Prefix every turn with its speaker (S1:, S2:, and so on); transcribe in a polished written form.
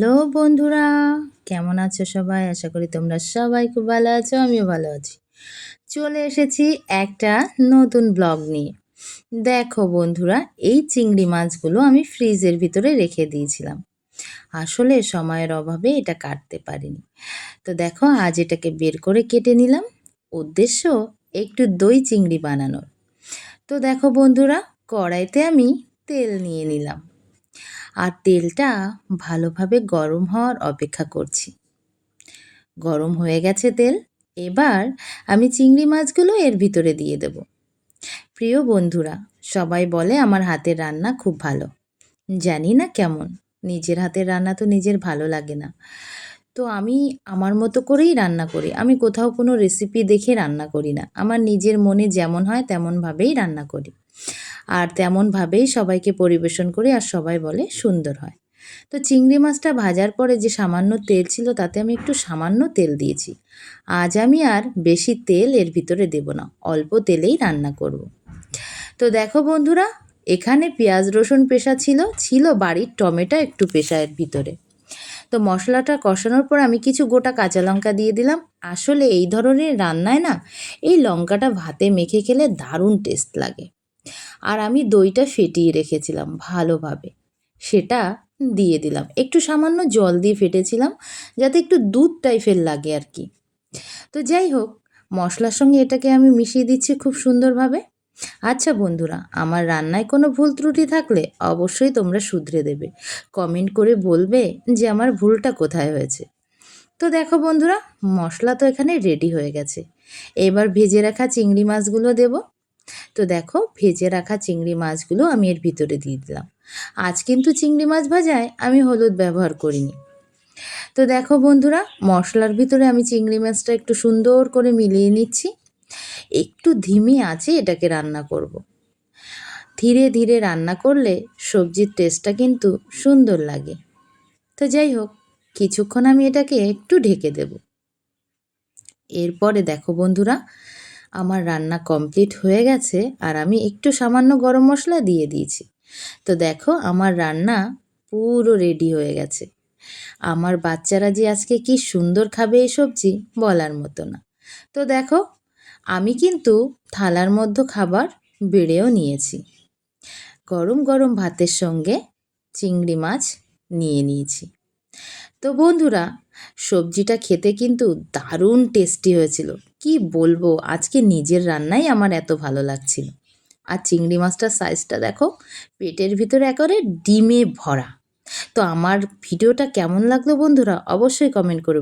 S1: Hello বন্ধুরা, কেমন আছো সবাই? আশা করি তোমরা সবাই খুব ভালো আছো, আমিও ভালো আছি। চলে এসেছি একটা নতুন ব্লগ নিয়ে। দেখো বন্ধুরা, এই চিংড়ি মাছগুলো আমি ফ্রিজের ভিতরে রেখে দিয়েছিলাম। আসলে সময়ের অভাবে এটা কাটতে পারিনি। তো দেখো আজ এটাকে বের করে কেটে নিলাম। উদ্দেশ্য একটু দই চিংড়ি বানানোর। তো দেখো বন্ধুরা, কড়াইতে আমি তেল নিয়ে নিলাম। আর তেলটা ভালোভাবে গরম হওয়ার অপেক্ষা করছি। গরম হয়ে গেছে তেল। এবার আমি চিংড়ি মাছগুলো এর ভিতরে দিয়ে দেব। প্রিয় বন্ধুরা, সবাই বলে আমার হাতের রান্না খুব ভালো। জানি না কেমন, নিজের হাতের রান্না তো নিজের ভালো লাগে না। তো আমি আমার মতো করেই রান্না করি। আমি কোথাও কোনো রেসিপি দেখে রান্না করি না। আমার নিজের মনে যেমন হয় তেমনভাবেই রান্না করি। আর তেমনভাবেই সবাইকে পরিবেশন করি, আর সবাই বলে সুন্দর হয়। তো চিংড়ি মাছটা ভাজার পরে যে সামান্য তেল ছিল তাতে আমি একটু সামান্য তেল দিয়েছি। আজ আমি আর বেশি তেল এর ভিতরে দেব না, অল্প তেলেই রান্না করব। তো দেখো বন্ধুরা, এখানে পেঁয়াজ রসুন পেশা ছিল বাড়ির টমেটো একটু পেশা এর ভিতরে। তো মশলাটা কষানোর পর আমি কিছু গোটা কাঁচা লঙ্কা দিয়ে দিলাম। আসলে এই ধরনের রান্নায় না এই লঙ্কাটা ভাতে মেখে খেলে দারুণ টেস্ট লাগে। আর আমি দইটা ফেটিয়ে রেখেছিলাম ভালোভাবে, সেটা দিয়ে দিলাম। একটু সামান্য জল দিয়ে ফেটেছিলাম যাতে একটু দুধ টাইপের লাগে আর কি। তো যাই হোক, মশলার সঙ্গে এটাকে আমি মিশিয়ে দিচ্ছি খুব সুন্দরভাবে। আচ্ছা বন্ধুরা, আমার রান্নায় কোনো ভুল ত্রুটি থাকলে অবশ্যই তোমরা শুধরে দেবে। কমেন্ট করে বলবে যে আমার ভুলটা কোথায় হয়েছে। তো দেখো বন্ধুরা, মশলা তো এখানে রেডি হয়ে গেছে। এবার ভেজে রাখা চিংড়ি মাছগুলো দেব। তো দেখো, ভেজে রাখা চিংড়ি মাছগুলো আমি এর ভিতরে দিয়ে দিলাম। আজ কিন্তু চিংড়ি মাছ ভাজায় আমি হলুদ ব্যবহার করিনি। তো দেখো বন্ধুরা, মশলার ভিতরে আমি চিংড়ি মাছটা একটু সুন্দর করে মিলিয়ে নিচ্ছি। একটু ধিমে আঁচে এটাকে রান্না করব। ধীরে ধীরে রান্না করলে সবজির টেস্টটা কিন্তু সুন্দর লাগে। তো যাই হোক, কিছুক্ষণ আমি এটাকে একটু ঢেকে দেব। এরপরে দেখো বন্ধুরা, আমার রান্না কমপ্লিট হয়ে গেছে আর আমি একটু সামান্য গরম মশলা দিয়ে দিয়েছি। তো দেখো আমার রান্না পুরো রেডি হয়ে গেছে। আমার বাচ্চারা যে আজকে কি সুন্দর খাবে এই সবজি, বলার মতো না। তো দেখো, আমি কিন্তু থালার মধ্যে খাবার বেড়েও নিয়েছি। গরম গরম ভাতের সঙ্গে চিংড়ি মাছ নিয়ে নিয়েছি। তো বন্ধুরা, সবজিটা খেতে কিন্তু দারুণ টেস্টি হয়েছিল। কি বলবো, আজকে নিজের রান্নাই আমার এত ভালো লাগছিল। আর চিংড়ি মাছটার সাইজটা দেখো, পেটের ভিতরে একেবারে ডিমে ভরা। তো আমার ভিডিওটা কেমন লাগলো বন্ধুরা, অবশ্যই কমেন্ট করে